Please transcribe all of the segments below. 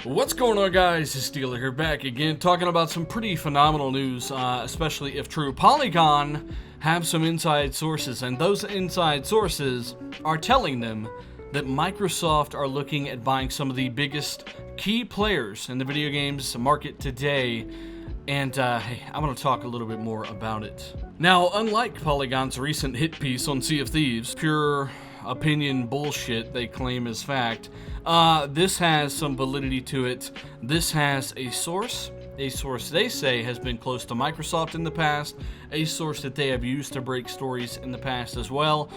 What's going on, guys? It's Steeler here, back again, talking about some pretty phenomenal news, especially if true. Polygon have some inside sources, and those inside sources are telling them that Microsoft are looking at buying some of the biggest key players in the video games market today. And hey, I'm going to talk a little bit more about it. Now, unlike Polygon's recent hit piece on Sea of Thieves, pure opinion bullshit they claim is fact, this has some validity to it. This has a source they say has been close to Microsoft in the past, a source that they have used to break stories in the past as well.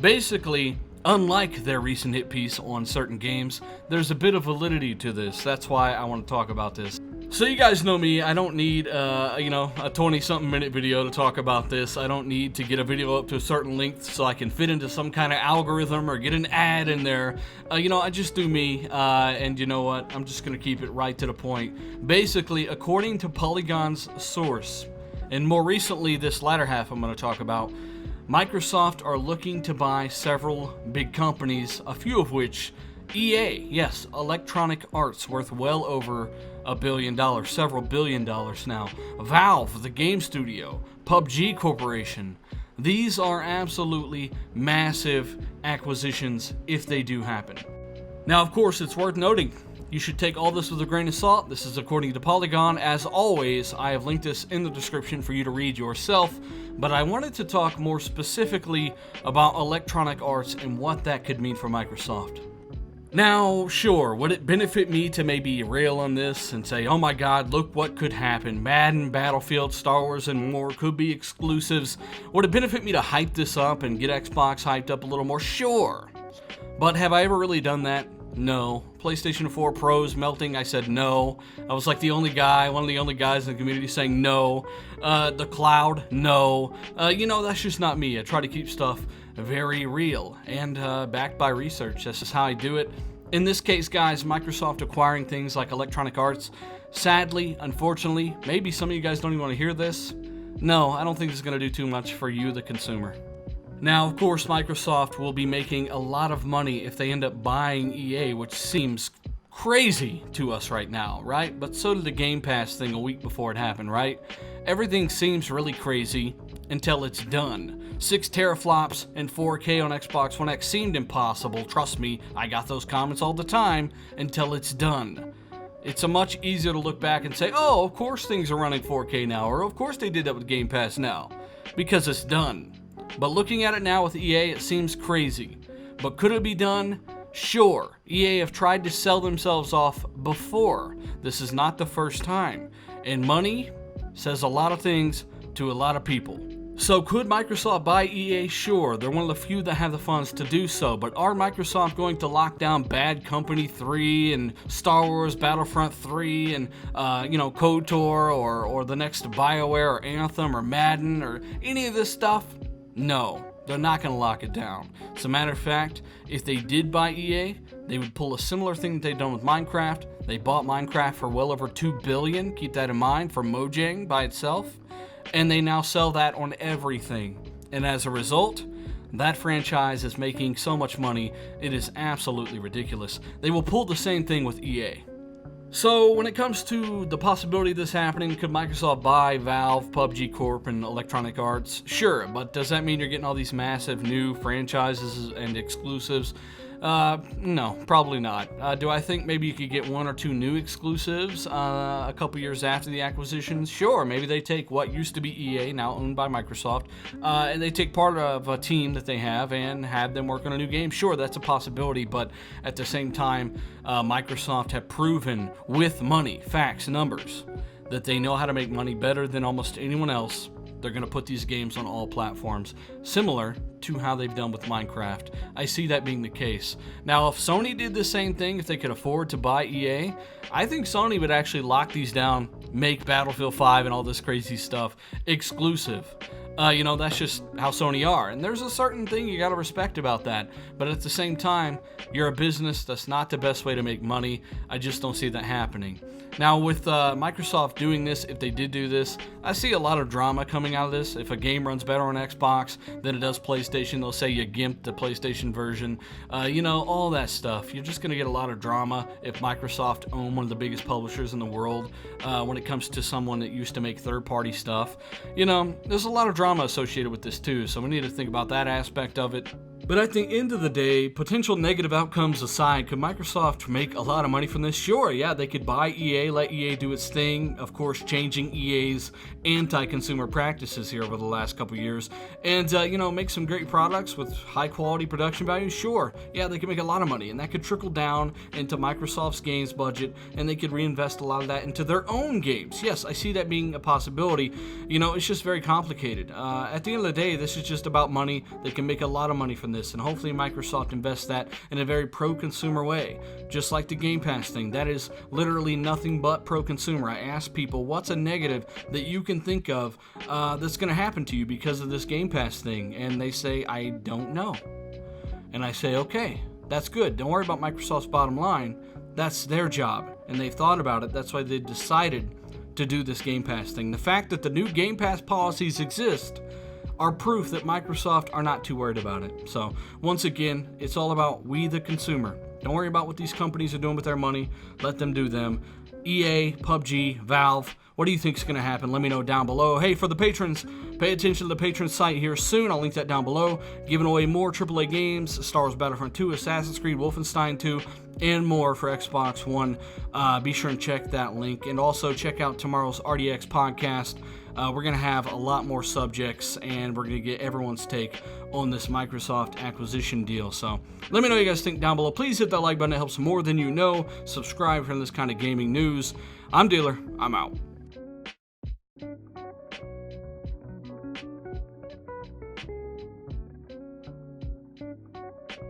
Basically, unlike their recent hit piece on certain games, there's a bit of validity to this. That's why I want to talk about this. So you guys know me, I don't need, a 20-something minute video to talk about this. I don't need to get a video up to a certain length so I can fit into some kind of algorithm or get an ad in there. I just do me, and you know what? I'm just going to keep it right to the point. Basically, according to Polygon's source, and more recently this latter half I'm going to talk about, Microsoft are looking to buy several big companies, a few of which EA, yes, Electronic Arts, worth well over $1 billion, several billion dollars now. Valve, the game studio, PUBG Corporation. These are absolutely massive acquisitions if they do happen. Now, of course, it's worth noting, you should take all this with a grain of salt. This is according to Polygon. As always, I have linked this in the description for you to read yourself, but I wanted to talk more specifically about Electronic Arts and what that could mean for Microsoft. Now, sure, would it benefit me to maybe rail on this and say, oh my god, look what could happen. Madden, Battlefield, Star Wars, and more could be exclusives. Would it benefit me to hype this up and get Xbox hyped up a little more? Sure. But have I ever really done that? No. PlayStation 4 Pros melting, I said no. I was like one of the only guys in the community saying no. The cloud, no. That's just not me. I try to keep stuff very real and backed by research. That's just how I do it. In this case, guys, Microsoft acquiring things like Electronic Arts, sadly, unfortunately, maybe some of you guys don't even want to hear this. No, I don't think it's going to do too much for you, the consumer. Now, of course, Microsoft will be making a lot of money if they end up buying EA, which seems crazy to us right now, right? But so did the Game Pass thing a week before it happened, right? Everything seems really crazy until it's done. 6 teraflops and 4K on Xbox One X seemed impossible. Trust me, I got those comments all the time until it's done. It's a much easier to look back and say, oh, of course things are running 4K now, or of course they did that with Game Pass now, because it's done. But looking at it now with EA, it seems crazy. But could it be done? Sure. EA have tried to sell themselves off before. This is not the first time. And money says a lot of things to a lot of people. So could Microsoft buy EA? Sure. They're one of the few that have the funds to do so. But are Microsoft going to lock down Bad Company 3 and Star Wars Battlefront 3 and, KOTOR or the next BioWare or Anthem or Madden or any of this stuff? No, they're not going to lock it down. As a matter of fact, if they did buy EA, they would pull a similar thing that they've done with Minecraft. They bought Minecraft for well over $2 billion, keep that in mind, for Mojang by itself. And they now sell that on everything. And as a result, that franchise is making so much money, it is absolutely ridiculous. They will pull the same thing with EA. So when it comes to the possibility of this happening, could Microsoft buy Valve, PUBG Corp, and Electronic Arts? Sure, but does that mean you're getting all these massive new franchises and exclusives? No, probably not. Do I think maybe you could get 1 or 2 new exclusives a couple years after the acquisition? Sure, maybe they take what used to be EA, now owned by Microsoft, and they take part of a team that they have and have them work on a new game. Sure, that's a possibility, but at the same time, Microsoft have proven with money, facts, numbers, that they know how to make money better than almost anyone else. They're going to put these games on all platforms, similar to how they've done with Minecraft. I see that being the case. Now, if Sony did the same thing, if they could afford to buy EA, I think Sony would actually lock these down, make Battlefield 5 and all this crazy stuff exclusive. That's just how Sony are. And there's a certain thing you got to respect about that. But at the same time, you're a business. That's not the best way to make money. I just don't see that happening. Now, with Microsoft doing this, if they did do this, I see a lot of drama coming out of this. If a game runs better on Xbox than it does PlayStation, they'll say you gimped the PlayStation version. All that stuff. You're just going to get a lot of drama if Microsoft owned one of the biggest publishers in the world when it comes to someone that used to make third-party stuff. There's a lot of drama associated with this too, so we need to think about that aspect of it. But at the end of the day, potential negative outcomes aside, could Microsoft make a lot of money from this? Sure, yeah, they could buy EA, let EA do its thing, of course, changing EA's anti-consumer practices here over the last couple years, and, make some great products with high-quality production value. Sure, yeah, they could make a lot of money, and that could trickle down into Microsoft's games budget, and they could reinvest a lot of that into their own games. Yes, I see that being a possibility. It's just very complicated. At the end of the day, this is just about money. They can make a lot of money from this, and hopefully Microsoft invests that in a very pro-consumer way, just like the Game Pass thing. That is literally nothing but pro-consumer. I ask people, what's a negative that you can think of that's going to happen to you because of this Game Pass thing? And they say, I don't know. And I say, okay, that's good. Don't worry about Microsoft's bottom line. That's their job, and they've thought about it. That's why they decided to do this Game Pass thing. The fact that the new Game Pass policies exist are proof that Microsoft are not too worried about it. So, once again, it's all about we the consumer. Don't worry about what these companies are doing with their money. Let them do them. EA, PUBG, Valve, what do you think is going to happen? Let me know down below. Hey, for the patrons, pay attention to the patron site here soon. I'll link that down below. Giving away more AAA games, Star Wars Battlefront 2, Assassin's Creed, Wolfenstein 2, and more for Xbox One. Be sure and check that link. And also check out tomorrow's RDX podcast. We're going to have a lot more subjects, and we're going to get everyone's take on this Microsoft acquisition deal. So let me know what you guys think down below. Please hit that like button. It helps more than you know. Subscribe for this kind of gaming news. I'm Dealer. I'm out.